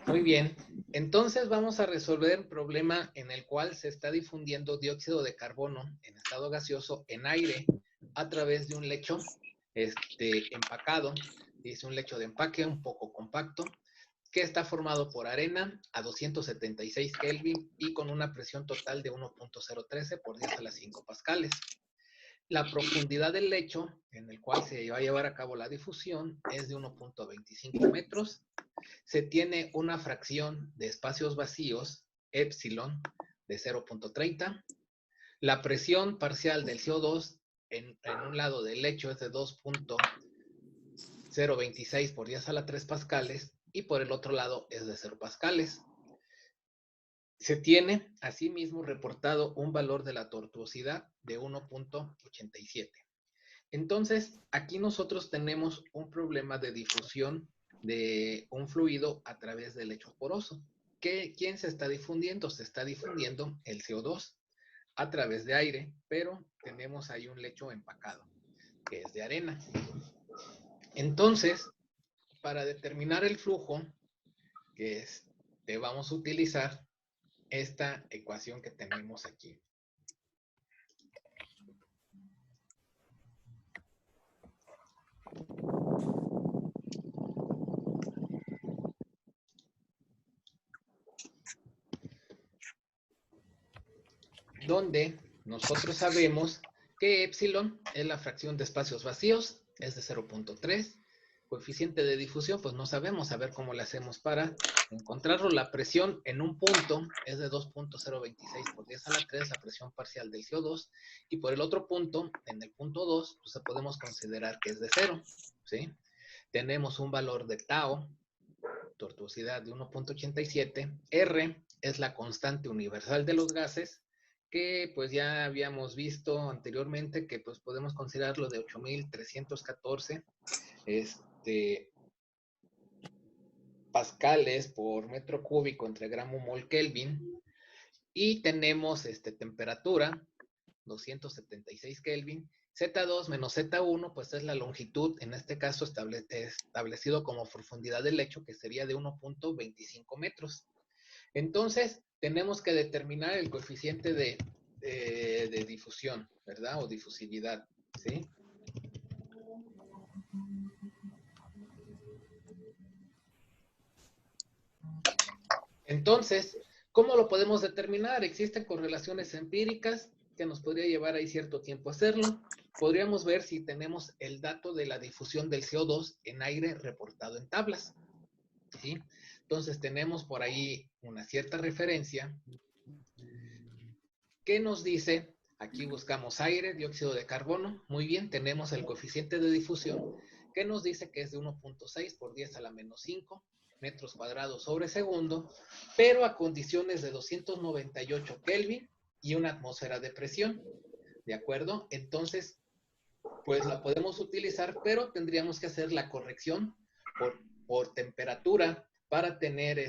Muy bien. Entonces vamos a resolver el problema en el cual se está difundiendo dióxido de carbono en estado gaseoso en aire a través de un lecho empacado. Dice un lecho de empaque un poco compacto que está formado por arena a 276 Kelvin y con una presión total de 1.013 por 10 a la 5 pascales. La profundidad del lecho en el cual se va a llevar a cabo la difusión es de 1.25 metros. Se tiene una fracción de espacios vacíos, epsilon, de 0.30. La presión parcial del CO2 en un lado del lecho es de 2.026 por 10 a la 3 pascales y por el otro lado es de 0 pascales. Se tiene asimismo reportado un valor de la tortuosidad de 1.87. Entonces, aquí nosotros tenemos un problema de difusión de un fluido a través del lecho poroso. ¿Quién se está difundiendo? Se está difundiendo el CO2 a través de aire, pero tenemos ahí un lecho empacado, que es de arena. Entonces, para determinar el flujo, vamos a utilizar esta ecuación que tenemos aquí. Donde nosotros sabemos que epsilon es la fracción de espacios vacíos, es de 0.3. Coeficiente de difusión, pues no sabemos, a ver cómo le hacemos para encontrarlo. La presión en un punto es de 2.026 por 10 a la 3, la presión parcial del CO2, y por el otro punto, en el punto 2, pues podemos considerar que es de 0, ¿sí? Tenemos un valor de tau, tortuosidad de 1.87, R es la constante universal de los gases, que pues ya habíamos visto anteriormente que pues podemos considerarlo de 8.314 pascales por metro cúbico entre gramo mol Kelvin, y tenemos temperatura 276 Kelvin. Z2 menos Z1 pues es la longitud, en este caso establecido como profundidad del lecho, que sería de 1.25 metros. Entonces tenemos que determinar el coeficiente de difusión, ¿verdad? O difusividad, ¿sí? Entonces, ¿cómo lo podemos determinar? Existen correlaciones empíricas que nos podría llevar ahí cierto tiempo hacerlo. Podríamos ver si tenemos el dato de la difusión del CO2 en aire reportado en tablas, ¿sí? Entonces tenemos por ahí una cierta referencia que nos dice, aquí buscamos aire, dióxido de carbono, muy bien, tenemos el coeficiente de difusión que nos dice que es de 1.6 por 10 a la menos 5 metros cuadrados sobre segundo, pero a condiciones de 298 Kelvin y una atmósfera de presión, ¿de acuerdo? Entonces, pues la podemos utilizar, pero tendríamos que hacer la corrección por temperatura para tener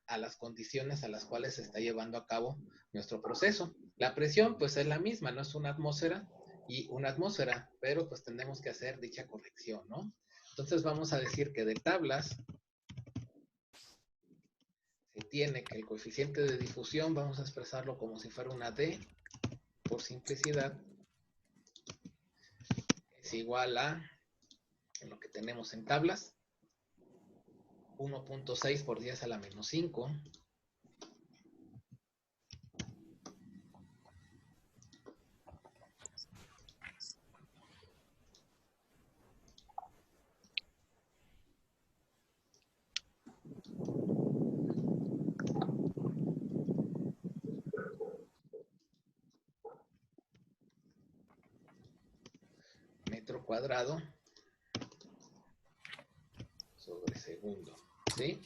a las condiciones a las cuales se está llevando a cabo nuestro proceso. La presión pues es la misma, no es una atmósfera y una atmósfera, pero pues tenemos que hacer dicha corrección, ¿no? Entonces vamos a decir que de tablas se tiene que el coeficiente de difusión, vamos a expresarlo como si fuera una D, por simplicidad, es igual a lo que tenemos en tablas, 1.6 por 10 a la menos 5 metro cuadrado sobre segundo, ¿sí?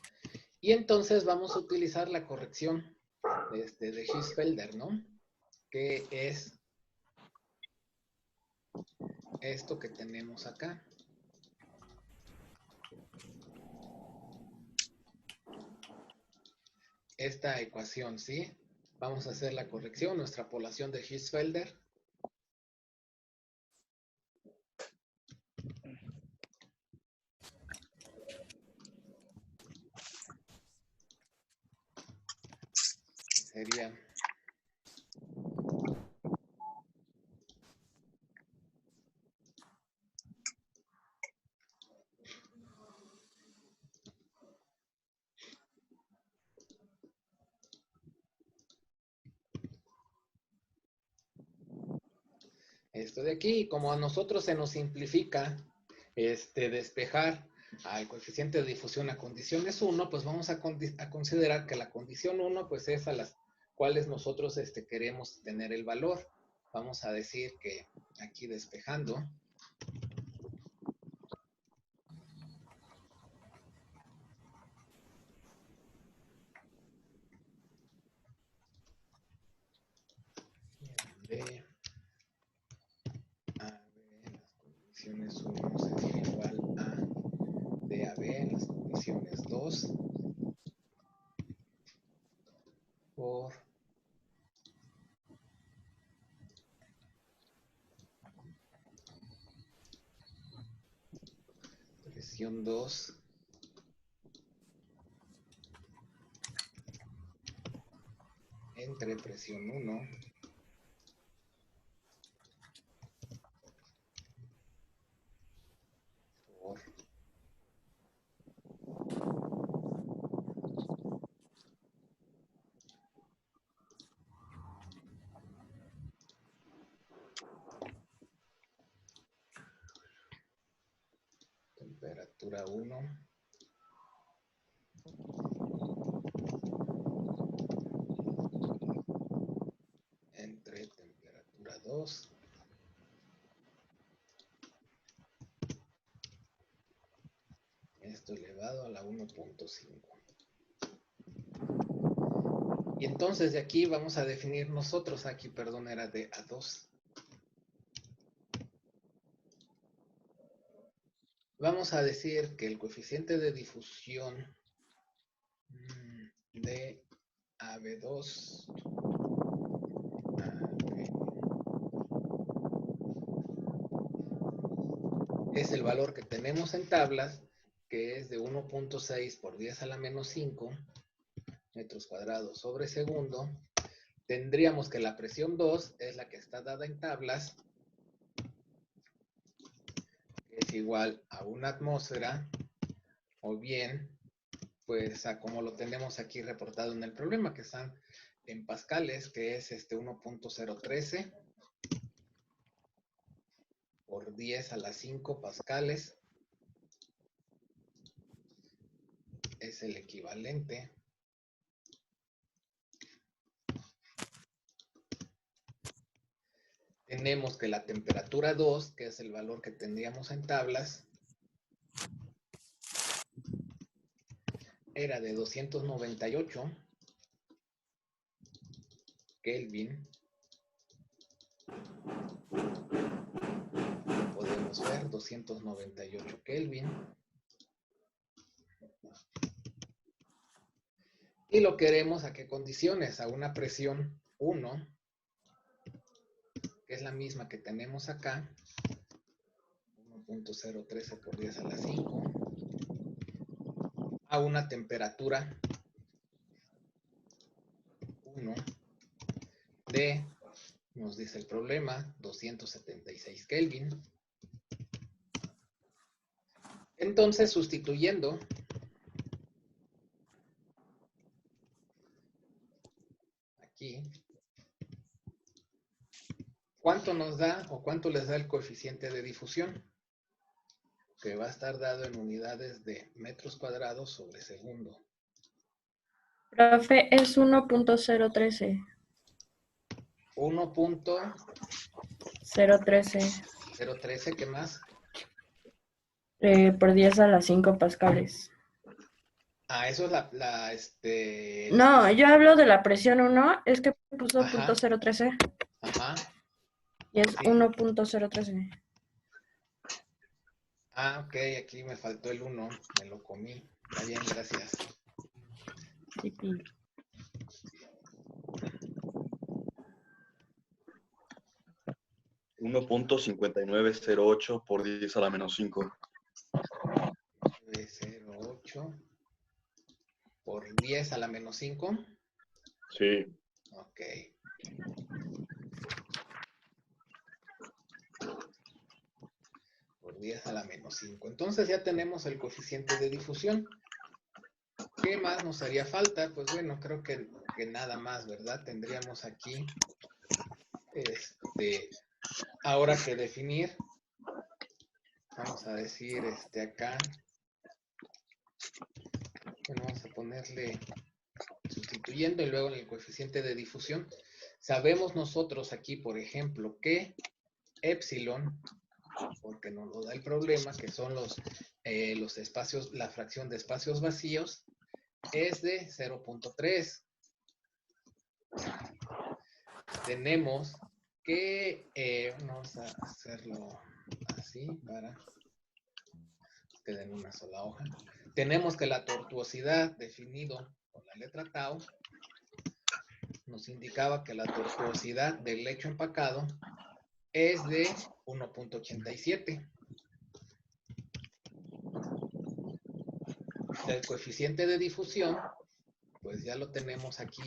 Y entonces vamos a utilizar la corrección de Hirschfelder, ¿no? Que es esto que tenemos acá. Esta ecuación, ¿sí? Vamos a hacer la corrección, nuestra población de Hirschfelder. sería esto de aquí. Como a nosotros se nos simplifica despejar al coeficiente de difusión a condiciones 1, pues vamos a considerar que la condición 1 pues es a las cuales nosotros queremos tener el valor. Vamos a decir que aquí despejando de AB en las condiciones 1 sería igual a de AB en las condiciones 2 por presión 2 entre presión 1 por temperatura 1 entre temperatura 2 esto elevado a la 1.5. Y entonces de aquí vamos a definir nosotros, aquí, perdón, era de A2. Vamos a decir que el coeficiente de difusión de AB2 es el valor que tenemos en tablas, que es de 1.6 por 10 a la menos 5 metros cuadrados sobre segundo. Tendríamos que la presión 2 es la que está dada en tablas, que es igual a una atmósfera, o bien, pues a como lo tenemos aquí reportado en el problema, que están en pascales, que es 1.013 por 10 a la 5 pascales. Es el equivalente tenemos que la temperatura 2, que es el valor que tendríamos en tablas, era de 298 Kelvin. Podemos ver 298 Kelvin. Y lo queremos a qué condiciones, a una presión 1, que es la misma que tenemos acá, 1.013 por 10 a la 5, a una temperatura 1 de, nos dice el problema, 276 Kelvin. Entonces, sustituyendo aquí, ¿cuánto nos da o cuánto les da el coeficiente de difusión? Que va a estar dado en unidades de metros cuadrados sobre segundo. Profe, es 1.013. 1.013. 013. ¿Qué más? Por 10 a la 5 pascales. Ah, eso es No, yo hablo de la presión 1, es que puso Ajá. .013 Ajá. y es Sí. 1.013. Ah, ok, aquí me faltó el 1, me lo comí. Está bien, gracias. Sí, pi. .5908 por 10 a la menos 5. 908 por 10 a la menos 5. Sí. Ok. Por 10 a la menos 5. Entonces ya tenemos el coeficiente de difusión. ¿Qué más nos haría falta? Pues bueno, creo que nada más, ¿verdad? Tendríamos aquí, ahora que definir, vamos a decir, acá, bueno, vamos a ponerle sustituyendo y luego en el coeficiente de difusión. Sabemos nosotros aquí, por ejemplo, que epsilon, porque nos lo da el problema, que son los espacios, la fracción de espacios vacíos, es de 0.3. Tenemos que, vamos a hacerlo así para que quede en una sola hoja. Tenemos que la tortuosidad, definido con la letra tau, nos indicaba que la tortuosidad del lecho empacado es de 1.87. El coeficiente de difusión, pues ya lo tenemos aquí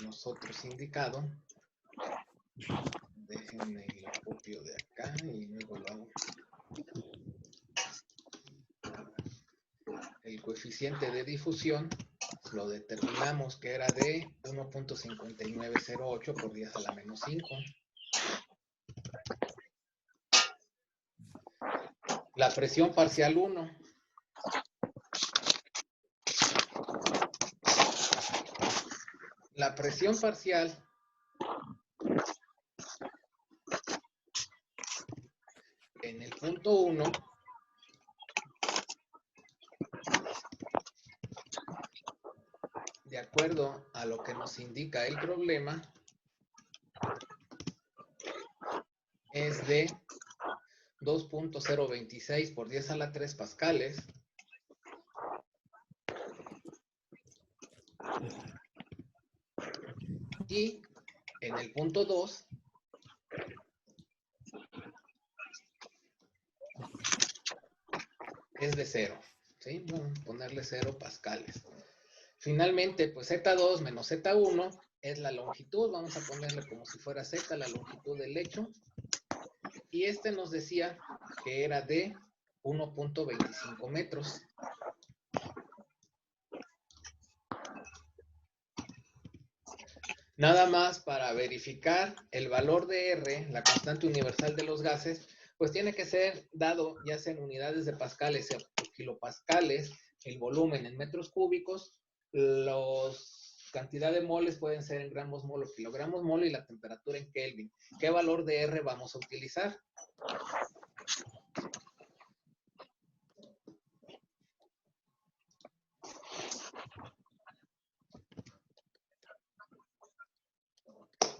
nosotros indicado. Déjenme lo copio de acá y luego lo hago. El coeficiente de difusión lo determinamos que era de 1.5908 por 10 a la menos 5. La presión parcial 1. La presión parcial en el punto 1 de acuerdo a lo que nos indica el problema es de 2.026 por 10 a la 3 pascales. Y en el punto 2 es de 0. ¿Sí? Vamos a ponerle 0 pascales. Finalmente, pues Z2 menos Z1 es la longitud. Vamos a ponerle como si fuera Z, la longitud del lecho. Y nos decía que era de 1.25 metros. Nada más para verificar el valor de R, la constante universal de los gases, pues tiene que ser dado ya sea en unidades de pascales o kilopascales, el volumen en metros cúbicos, los cantidad de moles pueden ser en gramos mol o kilogramos mol y la temperatura en Kelvin. ¿Qué valor de R vamos a utilizar?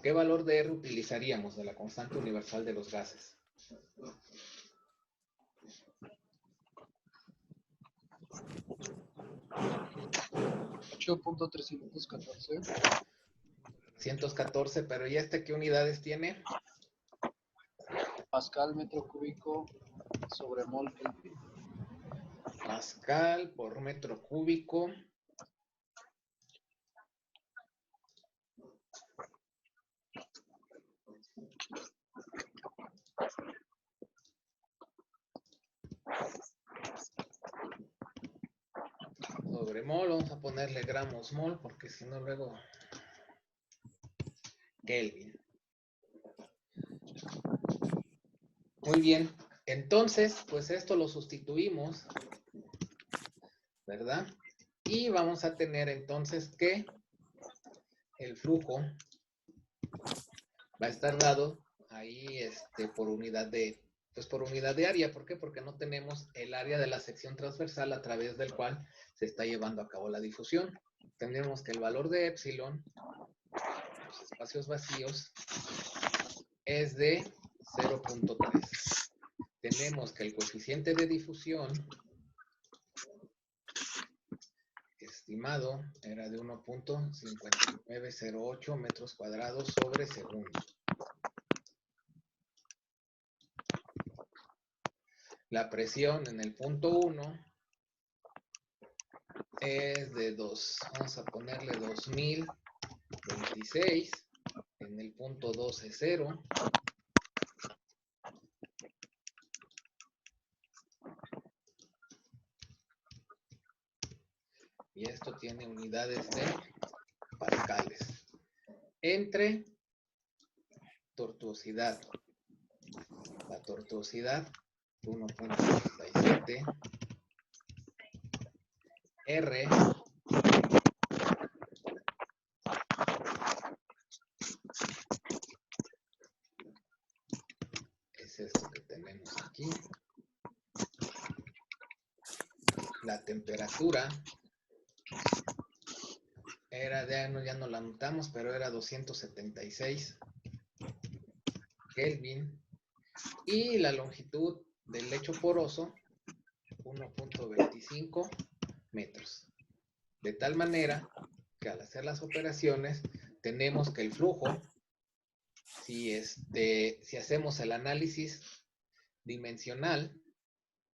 ¿Qué valor de R utilizaríamos de la constante universal de los gases? .314. 114, pero ¿y qué unidades tiene? Pascal metro cúbico sobre mol Kelvin. Pascal por metro cúbico. Sobre mol, vamos a ponerle gramos mol, porque si no luego Kelvin. Muy bien, entonces, pues esto lo sustituimos, ¿verdad? Y vamos a tener entonces que el flujo va a estar dado ahí por unidad de, pues por unidad de área. ¿Por qué? Porque no tenemos el área de la sección transversal a través del cual se está llevando a cabo la difusión. Tenemos que el valor de epsilon, los espacios vacíos, es de 0.3. Tenemos que el coeficiente de difusión estimado era de 1.5908 metros cuadrados sobre segundo. La presión en el punto 1 es de 2, vamos a ponerle 2026 En el punto 2 es 0. Y esto tiene unidades de pascales. Entre tortuosidad. La tortuosidad 1.37. R es esto que tenemos aquí. La temperatura era ya no la anotamos, pero era 276 Kelvin. Y la longitud del lecho poroso 1.25 metros. De tal manera que al hacer las operaciones tenemos que el flujo, si hacemos el análisis dimensional,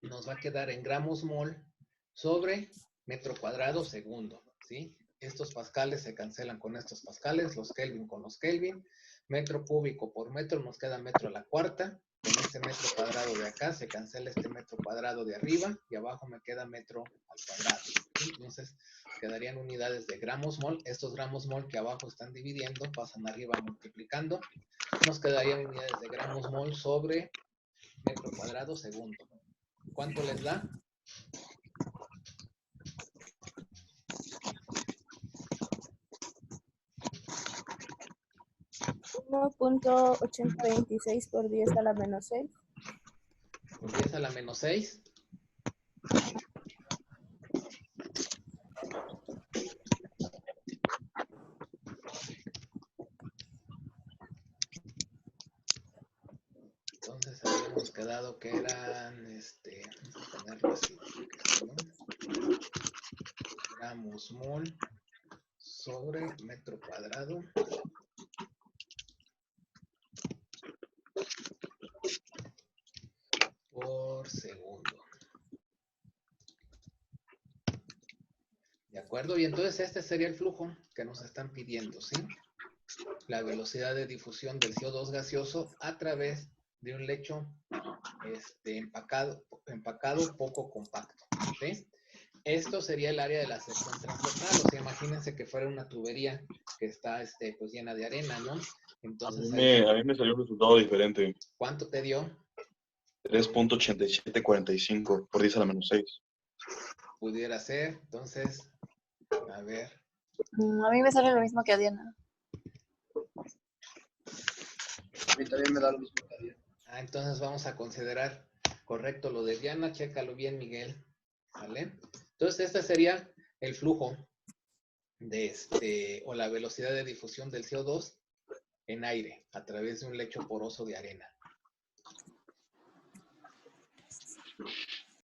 nos va a quedar en gramos mol sobre metro cuadrado segundo, ¿sí? Estos pascales se cancelan con estos pascales, los Kelvin con los Kelvin. Metro cúbico por metro nos queda metro a la cuarta. Con este metro cuadrado de acá se cancela este metro cuadrado de arriba y abajo me queda metro al cuadrado. Entonces quedarían unidades de gramos mol. Estos gramos mol que abajo están dividiendo pasan arriba multiplicando. Nos quedarían unidades de gramos mol sobre metro cuadrado segundo. ¿Cuánto les da? .826 por 10 a la menos 6. Por 10 a la menos 6. Entonces habíamos quedado que eran, vamos a ponerlo así, ¿no? Gramos mol sobre metro cuadrado por segundo. ¿De acuerdo? Y entonces este sería el flujo que nos están pidiendo, ¿sí? La velocidad de difusión del CO2 gaseoso a través de un lecho empacado poco compacto, ¿sí? Esto sería el área de la sección transversal. O sea, imagínense que fuera una tubería que está pues llena de arena, ¿no? Entonces, a mí me salió un resultado diferente. ¿Cuánto te dio? 3.8745 por 10 a la menos 6. Pudiera ser. Entonces, a ver. A mí me sale lo mismo que a Diana. A mí también me da lo mismo que a Diana. Entonces vamos a considerar correcto lo de Diana. Chécalo bien, Miguel. ¿Vale? Entonces, este sería el flujo de o la velocidad de difusión del CO2 en aire a través de un lecho poroso de arena.